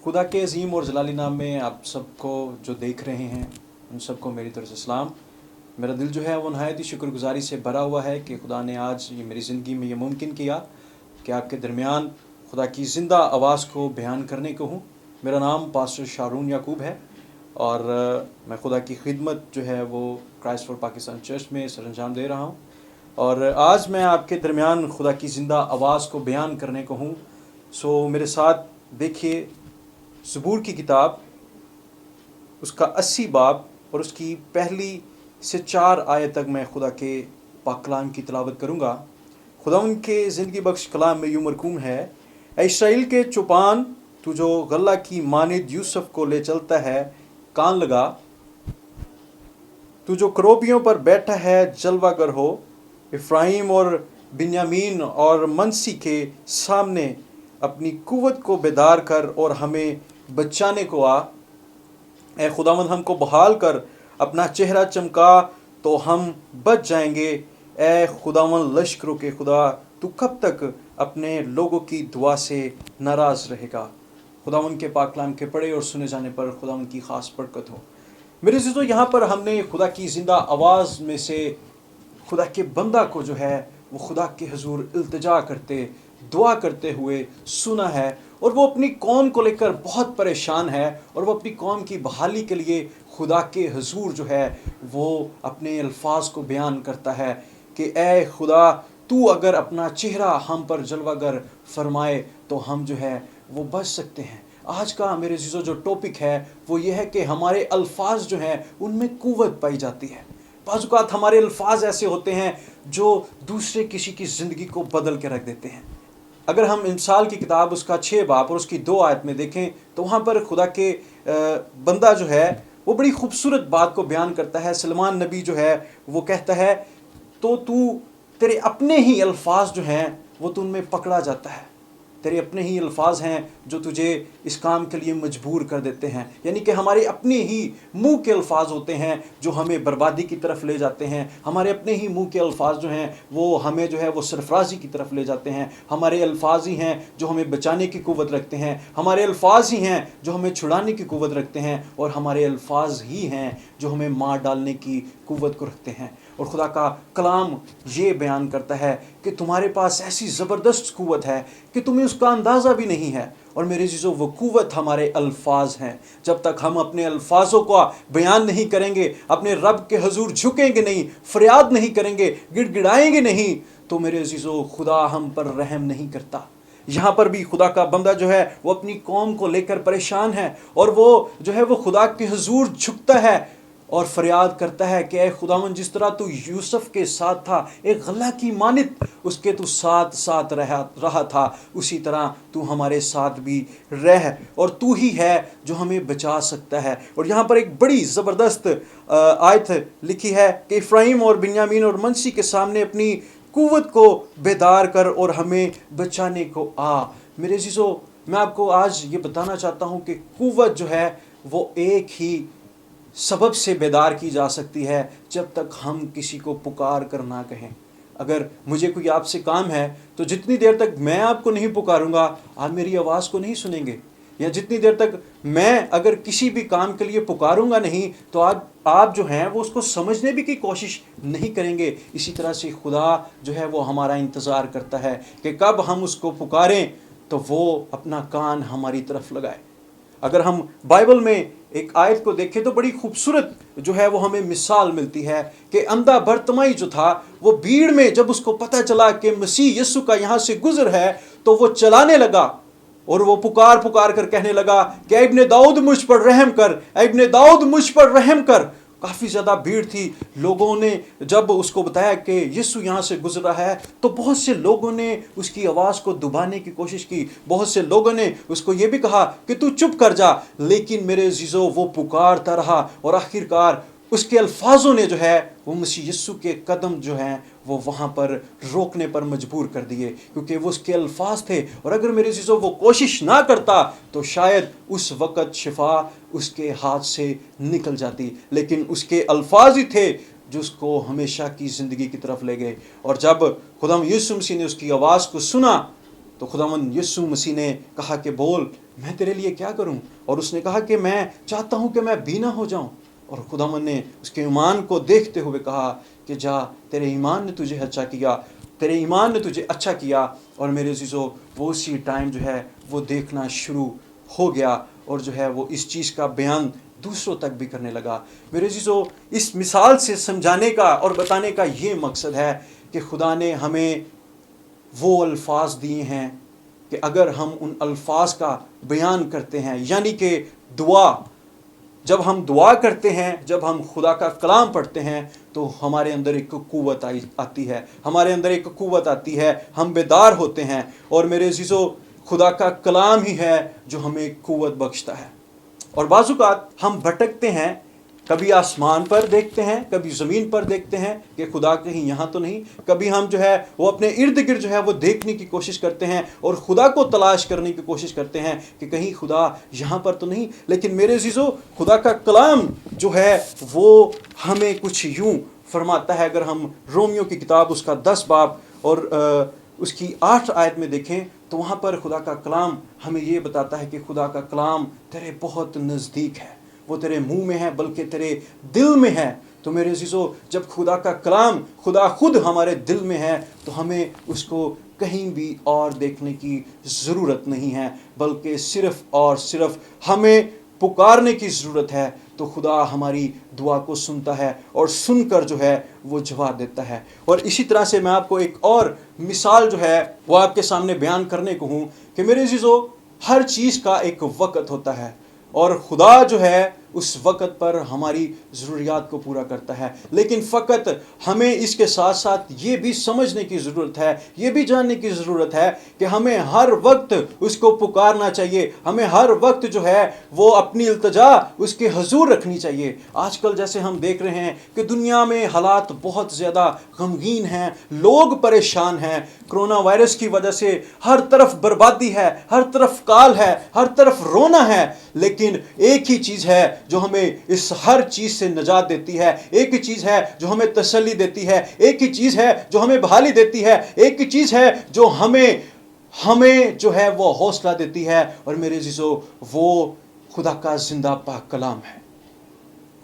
खुदा के अजीम और जलाली नाम में आप सबको जो देख रहे हैं उन सबको मेरी तरफ से सलाम। मेरा दिल जो है वो नहायत ही शुक्रगुजारी से भरा हुआ है कि खुदा ने आज ये मेरी ज़िंदगी में ये मुमकिन किया कि आपके दरमियान खुदा की ज़िंदा आवाज़ को बयान करने को हूँ। मेरा नाम पास्टर शारून याकूब है और मैं खुदा की खिदमत जो है वो क्राइस्ट फॉर पाकिस्तान चर्च में सरअंजाम दे रहा हूँ और आज मैं आपके दरमियान खुदा की ज़िंदा आवाज़ को बयान करने को हूँ। सो मेरे साथ देखिए ज़बूर की किताब उसका 80 बाब और उसकी पहली से 4 आयत तक मैं खुदा के पाक कलाम की तिलावत करूँगा। खुदा उनके ज़िंदगी बख्श कलाम में यूँ मरकूम है, ऐ इस्राएल के चौपान तू जो गल्ला की मानिद यूसुफ को ले चलता है कान लगा, तू जो करोबियों पर बैठा है जलवागर हो, इफ्राइम और बिन्यामीन और मनसी के सामने अपनी कुव्वत को बेदार कर और हमें बचाने को आ। ए खुदावंद हमको बहाल कर अपना चेहरा चमका तो हम बच जाएंगे। ए खुदावंद लश्करों के खुदा तू कब तक अपने लोगों की दुआ से नाराज़ रहेगा। खुदावंद के पाक कलाम के पढ़े और सुने जाने पर खुदावंद की ख़ास बरकत हो। मेरे अज़ीज़ों, यहाँ पर हमने खुदा की ज़िंदा आवाज़ में से खुदा के बंदा को जो है वो खुदा के हुजूर इल्तिजा करते दुआ करते हुए सुना है और वो अपनी कौम को लेकर बहुत परेशान है और वो अपनी कौम की बहाली के लिए खुदा के हुजूर जो है वो अपने अल्फाज को बयान करता है कि ए खुदा तू अगर अपना चेहरा हम पर जलवागर फरमाए तो हम जो है वो बच सकते हैं। आज का मेरे अज़ीज़ों जो टॉपिक है वो ये है कि हमारे अल्फाज जो हैं उनमें कुव्वत पाई जाती है। बाज़ औक़ात हमारे अल्फाज ऐसे होते हैं जो दूसरे किसी की ज़िंदगी को बदल के रख देते हैं। अगर हम इंसाल की किताब उसका 6 बाब और उसकी 2 आयत में देखें तो वहाँ पर खुदा के बंदा जो है वो बड़ी खूबसूरत बात को बयान करता है। सलमान नबी जो है वो कहता है तो तू तेरे अपने ही अल्फाज जो हैं वो तो उनमें पकड़ा जाता है, तेरे अपने ही अल्फाज हैं जो तुझे इस काम के लिए मजबूर कर देते हैं। यानी कि हमारे अपने ही मुंह के अल्फाज होते हैं जो हमें बर्बादी की तरफ ले जाते हैं। हमारे अपने ही मुंह के अल्फाज जो हैं वो हमें जो है वो सरफराजी की तरफ ले जाते हैं। हमारे अल्फाज ही हैं जो हमें बचाने की कुव्वत रखते हैं। हमारे अल्फाज ही हैं जो हमें छुड़ाने की कुव्वत रखते हैं और हमारे अल्फाज ही हैं जो हमें मार डालने की कुव्वत को रखते हैं। और खुदा का कलाम ये बयान करता है कि तुम्हारे पास ऐसी ज़बरदस्त कुव्वत है कि तुम्हें उसका अंदाज़ा भी नहीं है। और मेरे अज़ीज़ों वो कुव्वत हमारे अल्फाज हैं। जब तक हम अपने अल्फाजों का बयान नहीं करेंगे, अपने रब के हुजूर झुकेंगे नहीं, फरियाद नहीं करेंगे, गिड़गिड़ाएंगे नहीं, तो मेरे अज़ीज़ों खुदा हम पर रहम नहीं करता। यहाँ पर भी खुदा का बंदा जो है वो अपनी कौम को लेकर परेशान है और वो जो है वो खुदा के हुजूर झुकता है और फरियाद करता है कि ऐ खुदावंद जिस तरह तू यूसुफ के साथ था, एक गल्ला की मानित उसके तू साथ साथ रहा था, उसी तरह तू हमारे साथ भी रह और तू ही है जो हमें बचा सकता है। और यहाँ पर एक बड़ी ज़बरदस्त आयत लिखी है कि इफ्राइम और बिन्यामीन और मनसी के सामने अपनी कुव्वत को बेदार कर और हमें बचाने को आ। मेरे अज़ीज़ों, मैं आपको आज ये बताना चाहता हूँ कि कुव्वत जो है वो एक ही सबब से बेदार की जा सकती है जब तक हम किसी को पुकार कर ना कहें। अगर मुझे कोई आपसे काम है तो जितनी देर तक मैं आपको नहीं पुकारूंगा आप मेरी आवाज़ को नहीं सुनेंगे, या जितनी देर तक मैं अगर किसी भी काम के लिए पुकारूंगा नहीं तो आप जो हैं वो उसको समझने भी की कोशिश नहीं करेंगे। इसी तरह से खुदा जो है वो हमारा इंतज़ार करता है कि कब हम उसको पुकारें तो वो अपना कान हमारी तरफ लगाए। अगर हम बाइबल में एक आयत को देखें तो बड़ी खूबसूरत जो है वो हमें मिसाल मिलती है कि अंधा बरतमाई जो था वो भीड़ में जब उसको पता चला कि मसीह यीशु का यहाँ से गुजर है तो वो चलाने लगा और वो पुकार पुकार कर कहने लगा कि इब्ने दाऊद मुझ पर रहम कर, इब्ने दाऊद मुझ पर रहम कर। काफ़ी ज़्यादा भीड़ थी। लोगों ने जब उसको बताया कि यीशु यहाँ से गुजर रहा है तो बहुत से लोगों ने उसकी आवाज़ को दबाने की कोशिश की। बहुत से लोगों ने उसको ये भी कहा कि तू चुप कर जा, लेकिन मेरे अज़ीज़ों वो पुकारता रहा और आखिरकार उसके अल्फाजों ने जो है वो मसीह यीशु के कदम जो हैं वो वहाँ पर रोकने पर मजबूर कर दिए, क्योंकि वो उसके अल्फाज थे। और अगर मेरे अज़ीज़ों वो कोशिश ना करता तो शायद उस वक़्त शिफा उसके हाथ से निकल जाती, लेकिन उसके अल्फाज ही थे जो उसको हमेशा की ज़िंदगी की तरफ ले गए। और जब खुदा यीशु मसीह ने उसकी आवाज़ को सुना तो खुदावंद यीशु मसीह ने कहा कि बोल, मैं तेरे लिए क्या करूं? और उसने कहा कि मैं चाहता हूं कि मैं बीना हो जाऊं। और खुदावंद ने उसके ईमान को देखते हुए कहा कि जा, तेरे ईमान ने तुझे अच्छा किया, तेरे ईमान ने तुझे अच्छा किया। और मेरे अजीज़ों, वो उसी टाइम जो है वो देखना शुरू हो गया और जो है वो इस चीज़ का बयान दूसरों तक भी करने लगा। मेरे अजीज़ों, इस मिसाल से समझाने का और बताने का ये मकसद है कि खुदा ने हमें वो अल्फाज दिए हैं कि अगर हम उन अल्फाज का बयान करते हैं, यानी कि दुआ, जब हम दुआ करते हैं, जब हम खुदा का कलाम पढ़ते हैं, तो हमारे अंदर एक कुव्वत आती है, हमारे अंदर एक कुव्वत आती है, हम बेदार होते हैं। और मेरे अजीज़ों, खुदा का कलाम ही है जो हमें कुव्वत बख्शता है। और बाज़ुकात हम भटकते हैं, कभी आसमान पर देखते हैं, कभी ज़मीन पर देखते हैं कि खुदा कहीं यहाँ तो नहीं। कभी हम जो है वो अपने इर्द गिर्द जो है वो देखने की कोशिश करते हैं और खुदा को तलाश करने की कोशिश करते हैं कि कहीं खुदा यहाँ पर तो नहीं। लेकिन मेरे अज़ीज़ों, खुदा का कलाम जो है वो हमें कुछ यूँ फरमाता है। अगर हम रोमियो की किताब उसका 10 बाब और उसकी 8 आयत में देखें तो वहाँ पर खुदा का कलाम हमें ये बताता है कि खुदा का कलाम तेरे बहुत नज़दीक है, वो तेरे मुंह में है बल्कि तेरे दिल में है। तो मेरे अजीज़ों, जब खुदा का कलाम, खुदा खुद हमारे दिल में है, तो हमें उसको कहीं भी और देखने की ज़रूरत नहीं है, बल्कि सिर्फ़ और सिर्फ़ हमें पुकारने की ज़रूरत है। तो खुदा हमारी दुआ को सुनता है और सुनकर जो है वो जवाब देता है। और इसी तरह से मैं आपको एक और मिसाल जो है वो आपके सामने बयान करने को हूँ कि मेरे अजीज़ों, हर चीज़ का एक वक़्त होता है और खुदा जो है उस वक़्त पर हमारी ज़रूरियात को पूरा करता है। लेकिन फ़कत हमें इसके साथ साथ ये भी समझने की ज़रूरत है, ये भी जानने की ज़रूरत है कि हमें हर वक्त उसको पुकारना चाहिए, हमें हर वक्त जो है वो अपनी इल्तिजा उसके हुज़ूर रखनी चाहिए। आजकल जैसे हम देख रहे हैं कि दुनिया में हालात बहुत ज़्यादा गमगीन हैं, लोग परेशान हैं। कोरोना वायरस की वजह से हर तरफ बर्बादी है, हर तरफ काल है, हर तरफ रोना है। लेकिन एक ही चीज़ है जो हमें इस हर चीज़ से निजात देती है, एक ही चीज़ है जो हमें तसल्ली देती है, एक ही चीज़ है जो हमें बहाली देती है, एक ही चीज़ है जो हमें जो है वो हौसला देती है। और मेरे अज़ीज़ों, वो खुदा का जिंदा पाक कलाम है।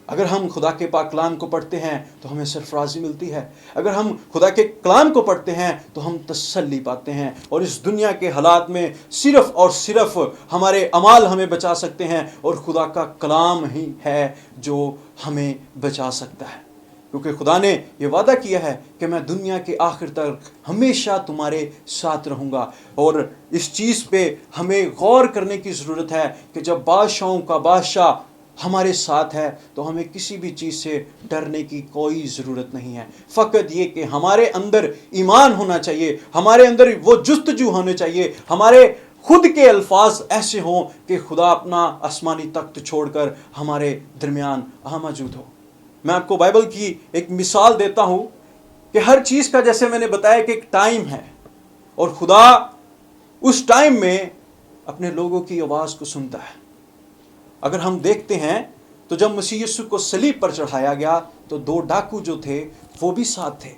अगर हम खुदा के पाक कलाम को पढ़ते हैं तो हमें सरफराजी मिलती है। अगर हम खुदा के कलाम को पढ़ते हैं तो हम तसल्ली पाते हैं। और इस दुनिया के हालात में सिर्फ़ और सिर्फ़ हमारे अमाल हमें बचा सकते हैं और खुदा का कलाम ही है जो हमें बचा सकता है। क्योंकि खुदा ने ये वादा किया है कि मैं दुनिया के आखिर तक हमेशा तुम्हारे साथ रहूँगा। और इस चीज़ पे हमें गौर करने की ज़रूरत है कि जब बादशाहों का बादशाह हमारे साथ है तो हमें किसी भी चीज़ से डरने की कोई ज़रूरत नहीं है। फ़कत ये कि हमारे अंदर ईमान होना चाहिए, हमारे अंदर वो जुस्तजू होने चाहिए, हमारे खुद के अल्फाज ऐसे हों कि खुदा अपना आसमानी तख्त छोड़कर हमारे दरमियान मौजूद हो। मैं आपको बाइबल की एक मिसाल देता हूँ कि हर चीज़ का, जैसे मैंने बताया, कि एक टाइम है और खुदा उस टाइम में अपने लोगों की आवाज़ को सुनता है। अगर हम देखते हैं तो जब मसीह यीशु को सलीब पर चढ़ाया गया तो 2 डाकू जो थे वो भी साथ थे।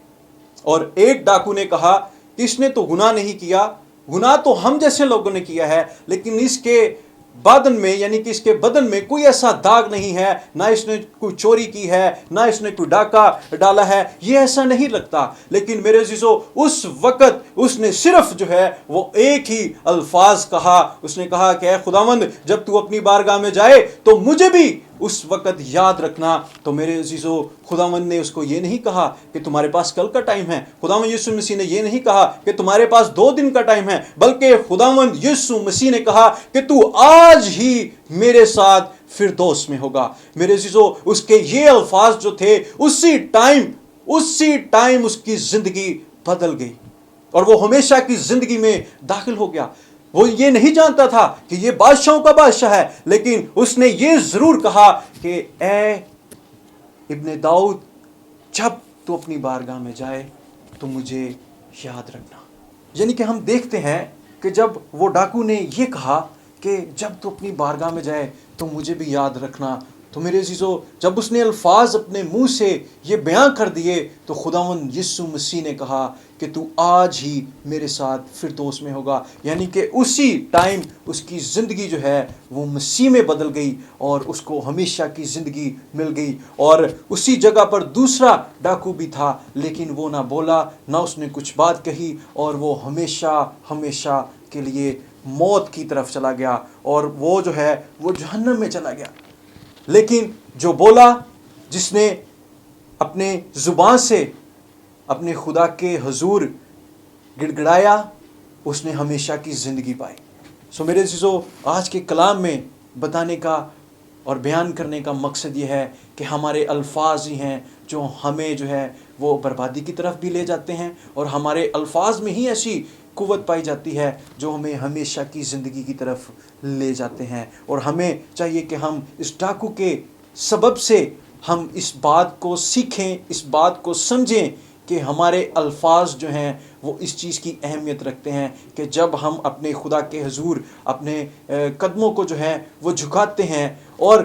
और एक डाकू ने कहा कि इसने तो गुनाह नहीं किया, गुनाह तो हम जैसे लोगों ने किया है, लेकिन इसके बदन में, यानी कि इसके बदन में कोई ऐसा दाग नहीं है, ना इसने कोई चोरी की है, ना इसने कोई डाका डाला है, ये ऐसा नहीं लगता। लेकिन मेरे अजीजों, उस वक़्त उसने सिर्फ जो है वो एक ही अल्फाज कहा। उसने कहा कि ऐ खुदावंद, जब तू अपनी बारगाह में जाए तो मुझे भी उस वक़्त याद रखना। तो मेरे अजीजों, खुदावंद ने उसको ये नहीं कहा कि तुम्हारे पास कल का टाइम है, खुदावंद यीशु मसीह ने ये नहीं कहा कि तुम्हारे पास 2 दिन का टाइम है, बल्कि खुदावंद यीशु मसीह ने कहा कि तू आज ही मेरे साथ फिरदौस में होगा। मेरे अजीजों, उसके ये अल्फाज जो थे, उसी टाइम उसकी जिंदगी बदल गई और वो हमेशा की जिंदगी में दाखिल हो गया। वो ये नहीं जानता था कि ये बादशाहों का बादशाह है, लेकिन उसने ये जरूर कहा कि ए इब्ने दाऊद, जब तू अपनी बारगाह में जाए तो मुझे याद रखना। यानी कि हम देखते हैं कि जब वो डाकू ने ये कहा कि जब तू अपनी बारगाह में जाए तो मुझे भी याद रखना, تو میرے عزیزو، جب اس نے الفاظ اپنے منہ سے یہ بیان کر دیے تو خداوند یسوع مسیح نے کہا کہ تو آج ہی میرے ساتھ فردوس میں ہوگا، یعنی کہ اسی ٹائم اس کی زندگی جو ہے وہ مسیح میں بدل گئی اور اس کو ہمیشہ کی زندگی مل گئی۔ اور اسی جگہ پر دوسرا ڈاکو بھی تھا، لیکن وہ نہ بولا نہ اس نے کچھ بات کہی، اور وہ ہمیشہ ہمیشہ کے لیے موت کی طرف چلا گیا، اور وہ جو ہے وہ جہنم میں چلا گیا۔ لیکن جو بولا، جس نے اپنے زبان سے اپنے خدا کے حضور گڑ گڑایا، اس نے ہمیشہ کی زندگی پائی۔ سو میرے عزیزو، آج کے کلام میں بتانے کا اور بیان کرنے کا مقصد یہ ہے کہ ہمارے الفاظ ہی ہیں جو ہمیں جو ہے وہ بربادی کی طرف بھی لے جاتے ہیں، اور ہمارے الفاظ میں ہی ایسی قوت پائی جاتی ہے جو ہمیں ہمیشہ کی زندگی کی طرف لے جاتے ہیں۔ اور ہمیں چاہیے کہ ہم اس ڈاکو کے سبب سے ہم اس بات کو سیکھیں، اس بات کو سمجھیں کہ ہمارے الفاظ جو ہیں وہ اس چیز کی اہمیت رکھتے ہیں کہ جب ہم اپنے خدا کے حضور اپنے قدموں کو جو ہے وہ جھکاتے ہیں، اور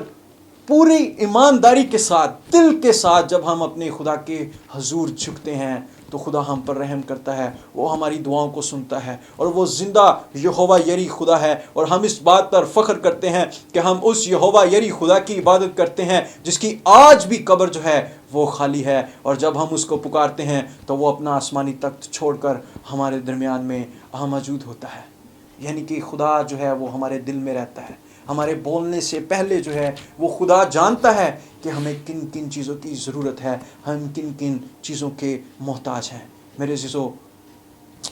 پوری ایمانداری کے ساتھ، دل کے ساتھ جب ہم اپنے خدا کے حضور جھکتے ہیں تو خدا ہم پر رحم کرتا ہے، وہ ہماری دعاؤں کو سنتا ہے، اور وہ زندہ یہوہ یری خدا ہے۔ اور ہم اس بات پر فخر کرتے ہیں کہ ہم اس یہوہ یری خدا کی عبادت کرتے ہیں جس کی آج بھی قبر جو ہے وہ خالی ہے، اور جب ہم اس کو پکارتے ہیں تو وہ اپنا آسمانی تخت چھوڑ کر ہمارے درمیان میں موجود ہوتا ہے۔ یعنی کہ خدا جو ہے وہ ہمارے دل میں رہتا ہے۔ ہمارے بولنے سے پہلے جو ہے وہ خدا جانتا ہے کہ ہمیں کن کن چیزوں کی ضرورت ہے، ہم کن کن چیزوں کے محتاج ہیں۔ میرے عزیزو،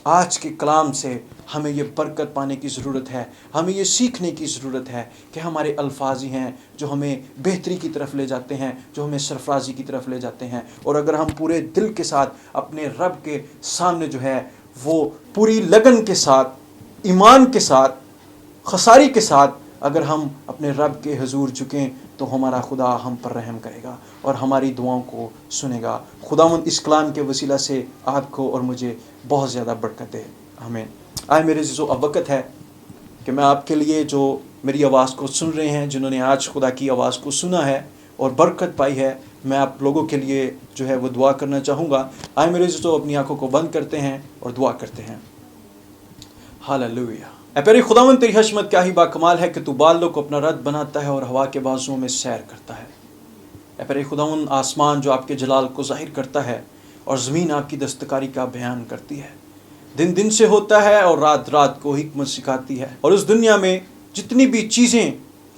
آج کے کلام سے ہمیں یہ برکت پانے کی ضرورت ہے، ہمیں یہ سیکھنے کی ضرورت ہے کہ ہمارے الفاظ ہی ہیں جو ہمیں بہتری کی طرف لے جاتے ہیں، جو ہمیں سرفرازی کی طرف لے جاتے ہیں۔ اور اگر ہم پورے دل کے ساتھ اپنے رب کے سامنے جو ہے وہ پوری لگن کے ساتھ، ایمان کے ساتھ، خساری کے ساتھ اگر ہم اپنے رب کے حضور جھکیں تو ہمارا خدا ہم پر رحم کرے گا اور ہماری دعاؤں کو سنے گا۔ خداوند اس کلام کے وسیلہ سے آپ کو اور مجھے بہت زیادہ برکت دے، آمین۔ آئے میرے عزیزو، اب وقت ہے کہ میں آپ کے لیے جو میری آواز کو سن رہے ہیں، جنہوں نے آج خدا کی آواز کو سنا ہے اور برکت پائی ہے، میں آپ لوگوں کے لیے جو ہے وہ دعا کرنا چاہوں گا۔ آئے میرے عزیزو، اپنی آنکھوں کو بند کرتے ہیں اور دعا کرتے ہیں۔ ہاللویا۔ اے پیارے خداوند، تیری حشمت کیا ہی با کمال ہے کہ تو بالوں کو اپنا رد بناتا ہے اور ہوا کے بازوؤں میں سیر کرتا ہے۔ اے پیارے خداوند، آسمان جو آپ کے جلال کو ظاہر کرتا ہے اور زمین آپ کی دستکاری کا بیان کرتی ہے، دن دن سے ہوتا ہے اور رات رات کو حکمت سکھاتی ہے۔ اور اس دنیا میں جتنی بھی چیزیں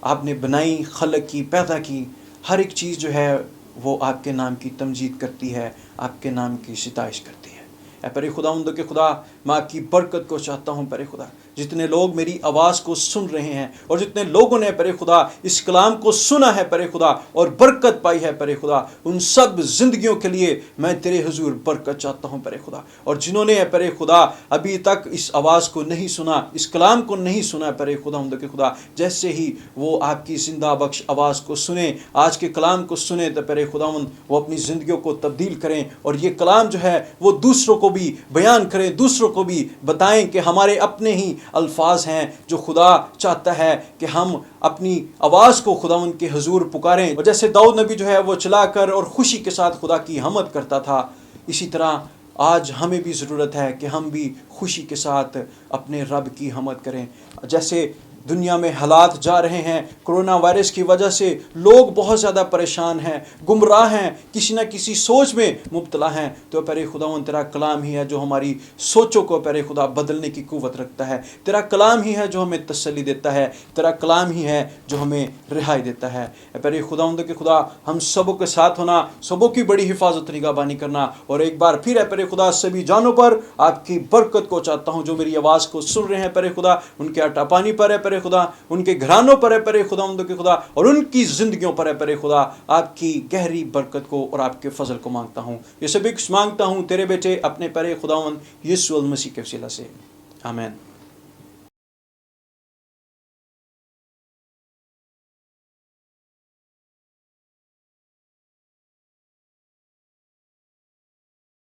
آپ نے بنائی، خلق کی، پیدا کی، ہر ایک چیز جو ہے وہ آپ کے نام کی تمجید کرتی ہے، آپ کے نام کی ستائش کرتی ہے۔ اے پیارے خداوند کے خدا، میں آپ کی برکت کو چاہتا ہوں پیارے خدا۔ جتنے لوگ میری آواز کو سن رہے ہیں اور جتنے لوگوں نے پیارے خدا اس کلام کو سنا ہے پیارے خدا اور برکت پائی ہے پیارے خدا، ان سب زندگیوں کے لیے میں تیرے حضور برکت چاہتا ہوں پیارے خدا۔ اور جنہوں نے پیارے خدا ابھی تک اس آواز کو نہیں سنا، اس کلام کو نہیں سنا پیارے خداوند کے خدا، جیسے ہی وہ آپ کی زندہ بخش آواز کو سنیں، آج کے کلام کو سنیں، تو پیارے خداوند وہ اپنی زندگیوں کو تبدیل کریں، اور یہ کلام جو ہے وہ دوسروں کو بھی بیان کریں، دوسروں کو بھی بتائیں کہ ہمارے اپنے ہی الفاظ ہیں جو خدا چاہتا ہے کہ ہم اپنی آواز کو خداوند کے حضور پکاریں۔ اور جیسے داؤد نبی جو ہے وہ چلا کر اور خوشی کے ساتھ خدا کی حمد کرتا تھا، اسی طرح آج ہمیں بھی ضرورت ہے کہ ہم بھی خوشی کے ساتھ اپنے رب کی حمد کریں۔ جیسے دنیا میں حالات جا رہے ہیں، کرونا وائرس کی وجہ سے لوگ بہت زیادہ پریشان ہیں، گمراہ ہیں، کسی نہ کسی سوچ میں مبتلا ہیں، تو پیارے خداوند تیرا کلام ہی ہے جو ہماری سوچوں کو پیارے خدا بدلنے کی قوت رکھتا ہے، تیرا کلام ہی ہے جو ہمیں تسلی دیتا ہے، تیرا کلام ہی ہے جو ہمیں رہائی دیتا ہے۔ پیارے خداوند کے خدا، ہم سبوں کے ساتھ ہونا، سبوں کی بڑی حفاظت نگہبانی کرنا، اور ایک بار پھر ہے پیارے خدا سبھی جانوں پر آپ کی برکت کو چاہتا ہوں جو میری آواز کو سن رہے ہیں پیارے خدا، ان کے آٹا پانی پر ہے پیارے خدا، ان کے گھرانوں پر ہے پیارے خداوند کے خدا، اور ان کی زندگیوں پر ہے پیارے خدا، آپ کی گہری برکت کو اور آپ کے فضل کو مانگتا ہوں۔ یہ سب کچھ مانگتا ہوں تیرے بیٹے اپنے پیارے خداوند یسوع المسیح کے وسیلہ سے، آمین۔